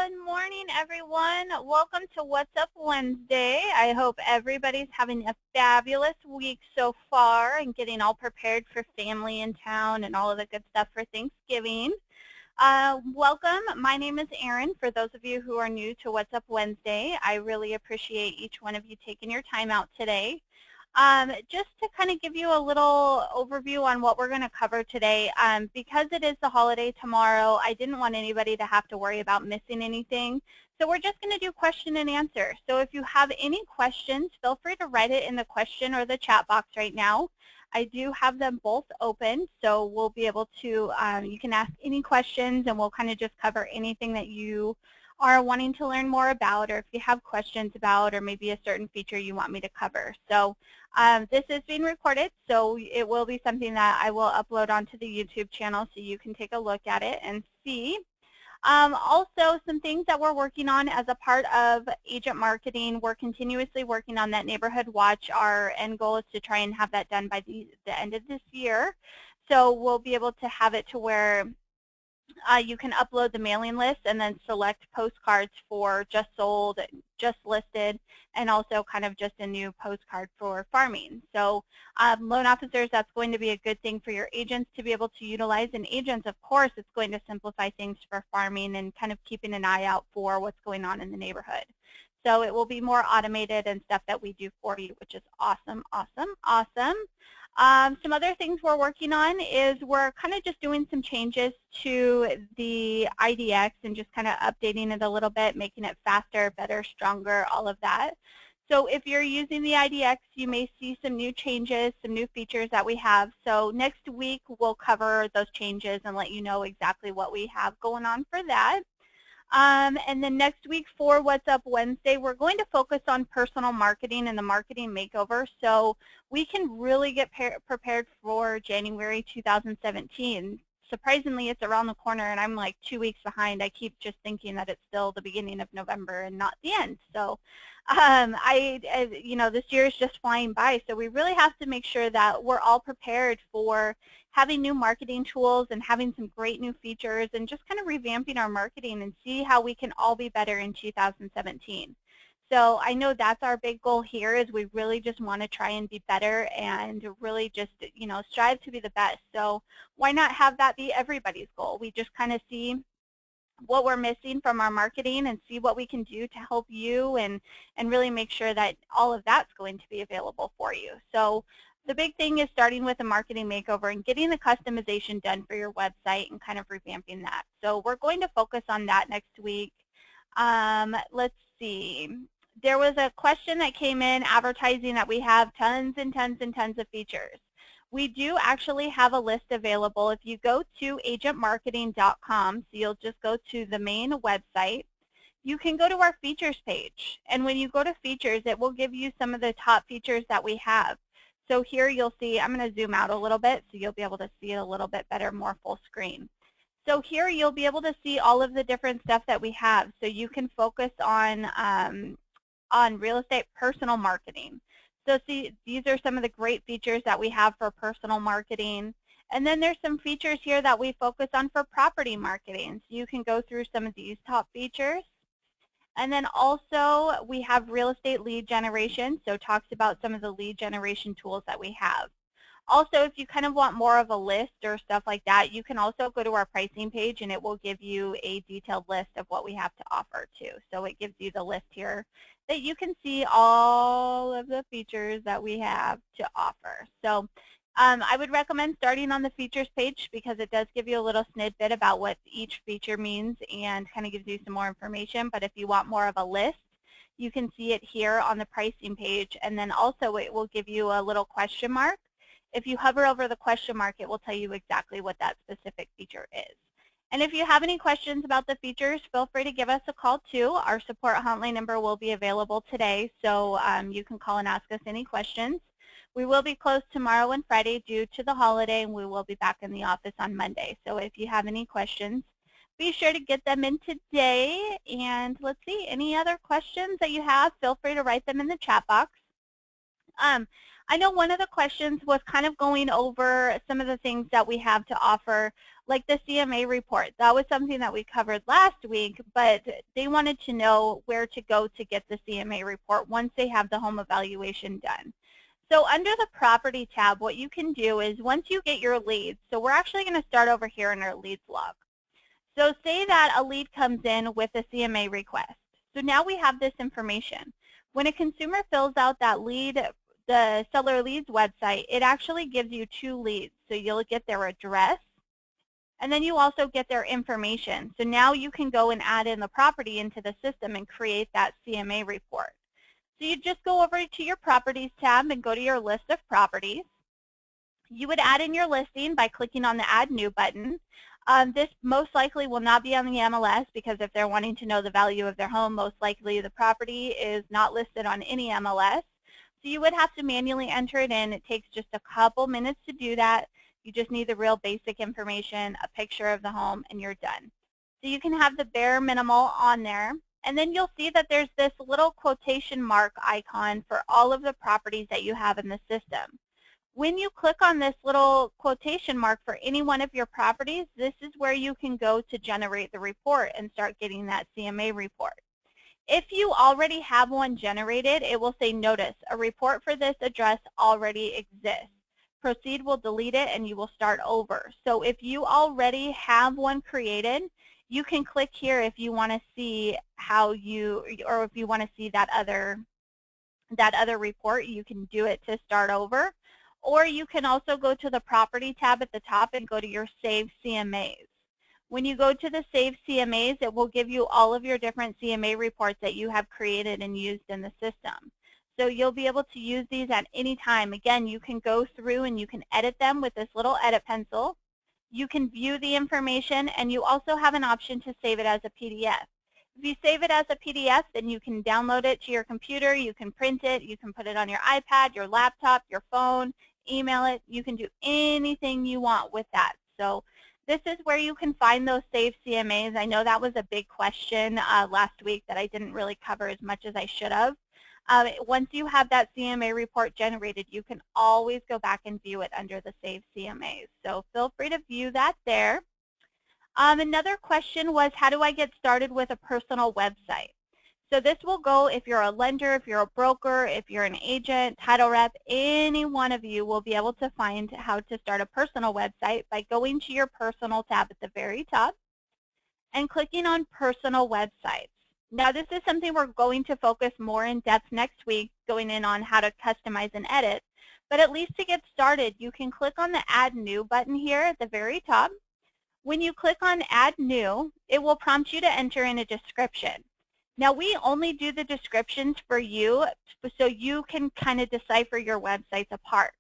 Good morning, everyone. Welcome to What's Up Wednesday. I hope everybody's having a fabulous week so far and getting all prepared for family in town and all of the good stuff for Thanksgiving. Welcome. My name is Erin. For those of you who are new to What's Up Wednesday, I really appreciate each one of you taking your time out today. Just to kind of give you a little overview on what we're going to cover today, because it is the holiday tomorrow, I didn't want anybody to have to worry about missing anything. So we're just going to do question and answer. So if you have any questions, feel free to write it in the question or the chat box right now. I do have them both open, so we'll be able to, you can ask any questions and we'll kind of just cover anything that you are wanting to learn more about, or if you have questions about, or maybe a certain feature you want me to cover. So this is being recorded, so it will be something that I will upload onto the YouTube channel so you can take a look at it and see. Also, some things that we're working on as a part of agent marketing, we're continuously working on that neighborhood watch. Our end goal is to try and have that done by the end of this year. So we'll be able to have it to where you can upload the mailing list and then select postcards for just sold, just listed, and also kind of just a new postcard for farming. So loan officers, that's going to be a good thing for your agents to be able to utilize. And agents, of course, it's going to simplify things for farming and kind of keeping an eye out for what's going on in the neighborhood. So it will be more automated and stuff that we do for you, which is awesome, awesome, awesome. Some other things we're working on is we're kind of just doing some changes to the IDX and just kind of updating it a little bit, making it faster, better, stronger, all of that. So if you're using the IDX, you may see some new changes, some new features that we have. So next week, we'll cover those changes and let you know exactly what we have going on for that. And then next week for What's Up Wednesday, we're going to focus on personal marketing and the marketing makeover so we can really get prepared for January 2017. Surprisingly, it's around the corner and I'm like 2 weeks behind. I keep just thinking that it's still the beginning of November and not the end. So this year is just flying by. So we really have to make sure that we're all prepared for having new marketing tools and having some great new features and just kind of revamping our marketing and see how we can all be better in 2017. So I know that's our big goal here is we really just want to try and be better and really just, strive to be the best. So why not have that be everybody's goal? We just kind of see what we're missing from our marketing and see what we can do to help you and really make sure that all of that's going to be available for you. So the big thing is starting with a marketing makeover and getting the customization done for your website and kind of revamping that. So we're going to focus on that next week. Let's see. There was a question that came in advertising that we have tons and tons and tons of features. We do actually have a list available. If you go to agentmarketing.com, so you'll just go to the main website, you can go to our features page. And when you go to features, it will give you some of the top features that we have. So here you'll see, I'm going to zoom out a little bit so you'll be able to see it a little bit better, more full screen. So here you'll be able to see all of the different stuff that we have. So you can focus on real estate personal marketing. So see, these are some of the great features that we have for personal marketing. And then there's some features here that we focus on for property marketing. So you can go through some of these top features. And then also we have real estate lead generation. So it talks about some of the lead generation tools that we have. Also, if you kind of want more of a list or stuff like that, you can also go to our pricing page and it will give you a detailed list of what we have to offer too. So it gives you the list here that you can see all of the features that we have to offer. So I would recommend starting on the features page because it does give you a little snippet about what each feature means and kind of gives you some more information. But if you want more of a list, you can see it here on the pricing page. And then also it will give you a little question mark. If you hover over the question mark, it will tell you exactly what that specific feature is. And if you have any questions about the features, feel free to give us a call too. Our support hotline number will be available today, so you can call and ask us any questions. We will be closed tomorrow and Friday due to the holiday, and we will be back in the office on Monday. So if you have any questions, be sure to get them in today. And let's see, any other questions that you have, feel free to write them in the chat box. I know one of the questions was kind of going over some of the things that we have to offer, like the CMA report. That was something that we covered last week, but they wanted to know where to go to get the CMA report once they have the home evaluation done. So under the property tab, what you can do is once you get your leads, so we're actually going to start over here in our leads log. So say that a lead comes in with a CMA request. So now we have this information. When a consumer fills out that lead, the Seller Leads website, it actually gives you 2 leads. So you'll get their address, and then you also get their information. So now you can go and add in the property into the system and create that CMA report. So you just go over to your Properties tab and go to your list of properties. You would add in your listing by clicking on the Add New button. This most likely will not be on the MLS because if they're wanting to know the value of their home, most likely the property is not listed on any MLS. So you would have to manually enter it in. It takes just a couple minutes to do that. You just need the real basic information, a picture of the home, and you're done. So you can have the bare minimal on there. And then you'll see that there's this little quotation mark icon for all of the properties that you have in the system. When you click on this little quotation mark for any one of your properties, this is where you can go to generate the report and start getting that CMA report. If you already have one generated, it will say, notice, a report for this address already exists. Proceed will delete it and you will start over. So if you already have one created, you can click here if you want to see how you, or if you want to see that other report, you can do it to start over. Or you can also go to the Property tab at the top and go to your Save CMAs. When you go to the Save CMAs, it will give you all of your different CMA reports that you have created and used in the system. So you'll be able to use these at any time. Again, you can go through and you can edit them with this little edit pencil. You can view the information, and you also have an option to save it as a PDF. If you save it as a PDF, then you can download it to your computer, you can print it, you can put it on your iPad, your laptop, your phone, email it. You can do anything you want with that. So this is where you can find those saved CMAs. I know that was a big question last week that I didn't really cover as much as I should have. Once you have that CMA report generated, you can always go back and view it under the Save CMAs. So feel free to view that there. Another question was, how do I get started with a personal website? So this will go if you're a lender, if you're a broker, if you're an agent, title rep, any one of you will be able to find how to start a personal website by going to your Personal tab at the very top and clicking on Personal Websites. Now this is something we're going to focus more in depth next week, going in on how to customize and edit. But at least to get started, you can click on the Add New button here at the very top. When you click on Add New, it will prompt you to enter in a description. Now we only do the descriptions for you so you can kind of decipher your websites apart,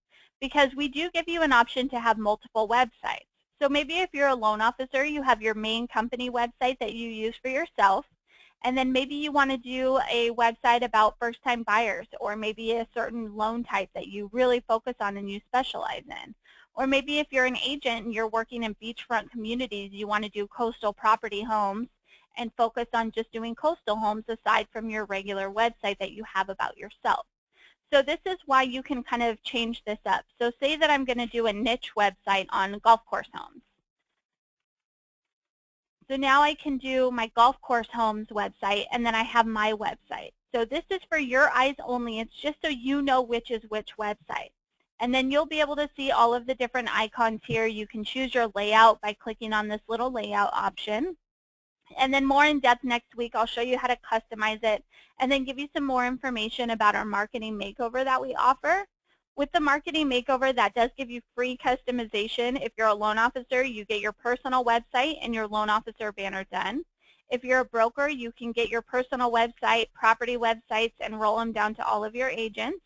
because we do give you an option to have multiple websites. So maybe if you're a loan officer, you have your main company website that you use for yourself, and then maybe you want to do a website about first-time buyers, or maybe a certain loan type that you really focus on and you specialize in. Or maybe if you're an agent and you're working in beachfront communities, you want to do coastal property homes and focus on just doing coastal homes aside from your regular website that you have about yourself. So this is why you can kind of change this up. So say that I'm going to do a niche website on golf course homes. So now I can do my golf course homes website, and then I have my website. So this is for your eyes only. It's just so you know which is which website. And then you'll be able to see all of the different icons here. You can choose your layout by clicking on this little layout option. And then more in depth next week, I'll show you how to customize it and then give you some more information about our marketing makeover that we offer. With the marketing makeover, that does give you free customization. If you're a loan officer, you get your personal website and your loan officer banner done. If you're a broker, you can get your personal website, property websites, and roll them down to all of your agents.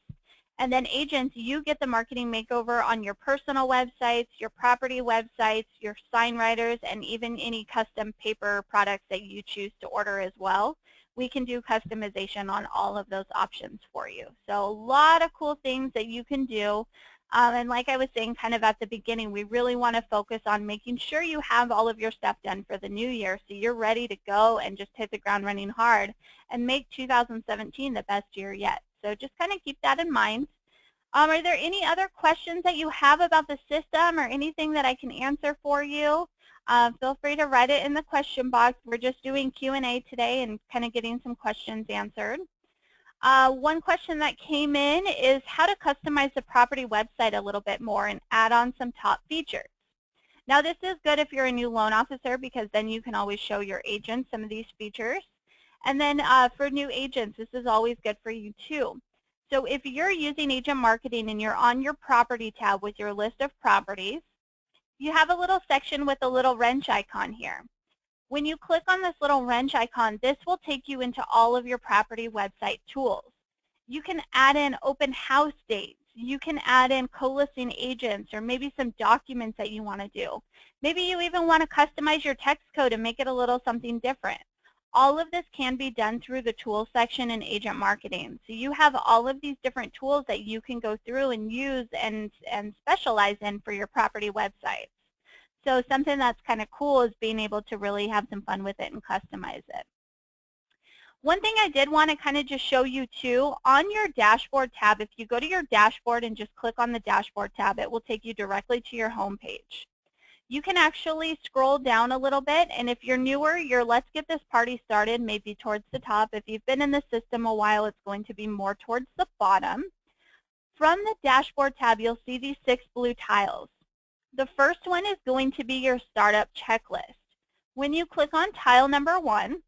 And then agents, you get the marketing makeover on your personal websites, your property websites, your sign writers, and even any custom paper products that you choose to order as well. We can do customization on all of those options for you. So a lot of cool things that you can do. And like I was saying kind of at the beginning, we really want to focus on making sure you have all of your stuff done for the new year so you're ready to go and just hit the ground running hard and make 2017 the best year yet. So just kind of keep that in mind. Are there any other questions that you have about the system or anything that I can answer for you? Feel free to write it in the question box. We're just doing Q&A today and kind of getting some questions answered. One question that came in is how to customize the property website a little bit more and add on some top features. Now this is good if you're a new loan officer because then you can always show your agents some of these features. And then for new agents, this is always good for you too. So if you're using agent marketing and you're on your property tab with your list of properties, you have a little section with a little wrench icon here. When you click on this little wrench icon, this will take you into all of your property website tools. You can add in open house dates. You can add in co-listing agents or maybe some documents that you want to do. Maybe you even want to customize your text code and make it a little something different. All of this can be done through the tools section in agent marketing. So you have all of these different tools that you can go through and use and specialize in for your property websites. So something that's kind of cool is being able to really have some fun with it and customize it. One thing I did want to kind of just show you too, on your dashboard tab, if you go to your dashboard and just click on the dashboard tab, it will take you directly to your home page. You can actually scroll down a little bit, and if you're newer, your Let's Get This Party Started may be towards the top. If you've been in the system a while, it's going to be more towards the bottom. From the dashboard tab, you'll see these 6 blue tiles. The first one is going to be your startup checklist. When you click on tile number 1,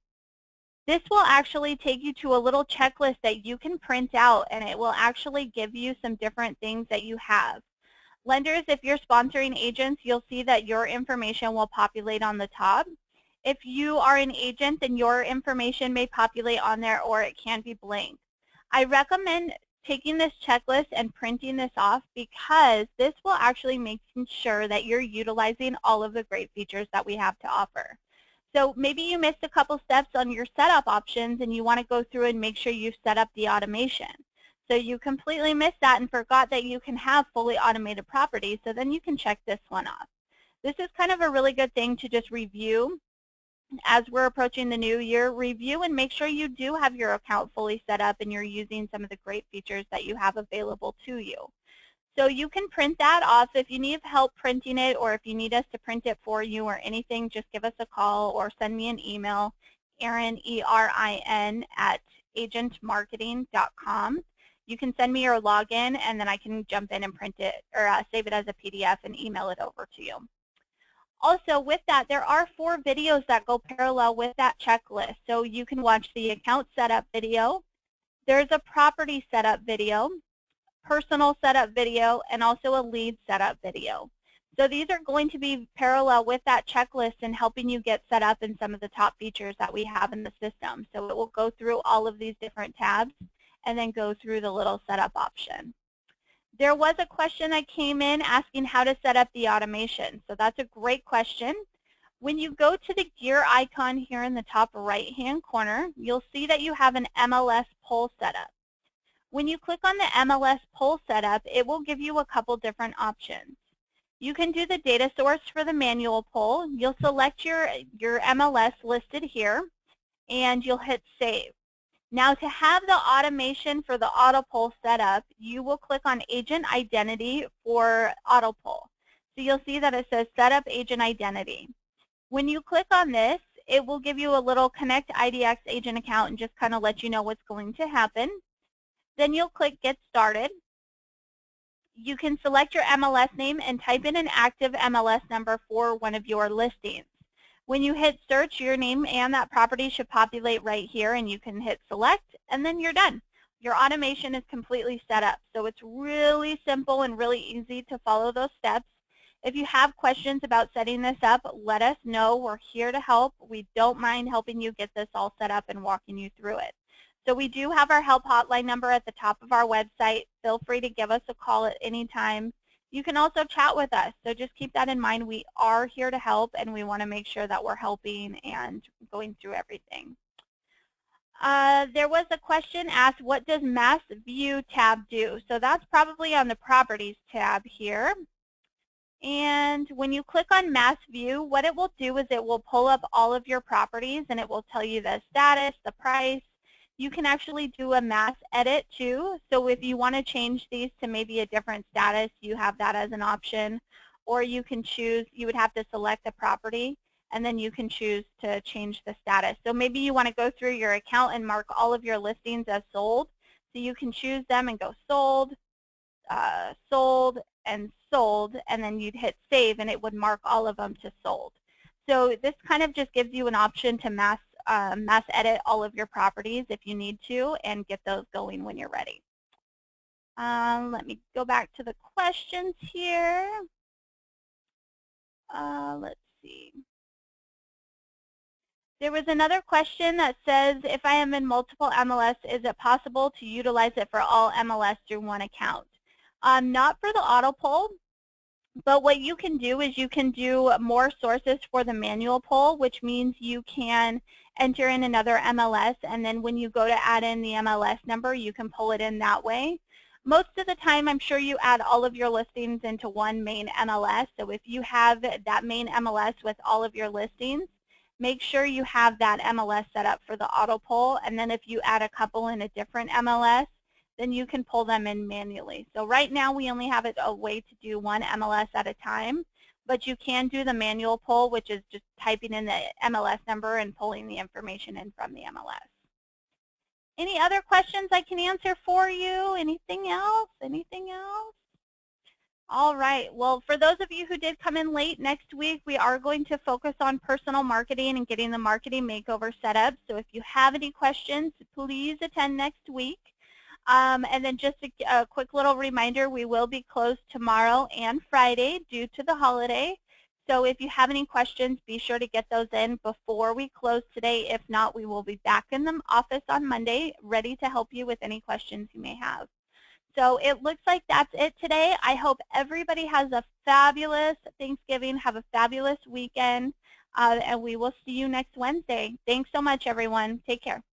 this will actually take you to a little checklist that you can print out, and it will actually give you some different things that you have. Lenders, if you're sponsoring agents, you'll see that your information will populate on the top. If you are an agent, then your information may populate on there or it can be blank. I recommend taking this checklist and printing this off because this will actually make sure that you're utilizing all of the great features that we have to offer. So maybe you missed a couple steps on your setup options and you want to go through and make sure you've set up the automation. So you completely missed that and forgot that you can have fully automated properties, so then you can check this one off. This is kind of a really good thing to just review as we're approaching the new year. Review and make sure you do have your account fully set up and you're using some of the great features that you have available to you. So you can print that off. If you need help printing it or if you need us to print it for you or anything, just give us a call or send me an email, Erin, E-R-I-N, @agentmarketing.com. You can send me your login and then I can jump in and print it or save it as a PDF and email it over to you. Also with that, there are 4 videos that go parallel with that checklist. So you can watch the account setup video, there's a property setup video, personal setup video, and also a lead setup video. So these are going to be parallel with that checklist and helping you get set up in some of the top features that we have in the system. So it will go through all of these different tabs and then go through the little setup option. There was a question that came in asking how to set up the automation. So that's a great question. When you go to the gear icon here in the top right-hand corner, you'll see that you have an MLS poll setup. When you click on the MLS poll setup, it will give you a couple different options. You can do the data source for the manual poll. You'll select your MLS listed here, and you'll hit save. Now to have the automation for the auto poll setup, you will click on agent identity for auto poll. So you'll see that it says set up agent identity. When you click on this, it will give you a little connect IDX agent account and just kind of let you know what's going to happen. Then you'll click get started. You can select your MLS name and type in an active MLS number for one of your listings. When you hit search, your name and that property should populate right here, and you can hit select, and then you're done. Your automation is completely set up. So it's really simple and really easy to follow those steps. If you have questions about setting this up, let us know. We're here to help. We don't mind helping you get this all set up and walking you through it. So we do have our help hotline number at the top of our website. Feel free to give us a call at any time. You can also chat with us, so just keep that in mind. We are here to help, and we want to make sure that we're helping and going through everything. There was a question asked, what does Mass View tab do? So that's probably on the Properties tab here. And when you click on Mass View, what it will do is it will pull up all of your properties, and it will tell you the status, the price. You can actually do a mass edit too. So if you want to change these to maybe a different status, you have that as an option. Or you can choose, you would have to select a property, and then you can choose to change the status. So maybe you want to go through your account and mark all of your listings as sold. So you can choose them and go sold, sold, and sold, and then you'd hit save, and it would mark all of them to sold. So this kind of just gives you an option to mass edit all of your properties if you need to, and get those going when you're ready. Let me go back to the questions here. Let's see. There was another question that says, if I am in multiple MLS, is it possible to utilize it for all MLS through one account? Not for the auto poll, but what you can do is you can do more sources for the manual poll, which means you can enter in another MLS, and then when you go to add in the MLS number, you can pull it in that way. Most of the time, I'm sure you add all of your listings into one main MLS. So if you have that main MLS with all of your listings, make sure you have that MLS set up for the auto poll. And then if you add a couple in a different MLS, then you can pull them in manually. So right now we only have a way to do one MLS at a time, but you can do the manual poll, which is just typing in the MLS number and pulling the information in from the MLS. Any other questions I can answer for you? Anything else? Anything else? All right. Well, for those of you who did come in late, next week we are going to focus on personal marketing and getting the marketing makeover set up. So if you have any questions, please attend next week. And then just a quick little reminder, we will be closed tomorrow and Friday due to the holiday. So if you have any questions, be sure to get those in before we close today. If not, we will be back in the office on Monday, ready to help you with any questions you may have. So it looks like that's it today. I hope everybody has a fabulous Thanksgiving, have a fabulous weekend, and we will see you next Wednesday. Thanks so much, everyone. Take care.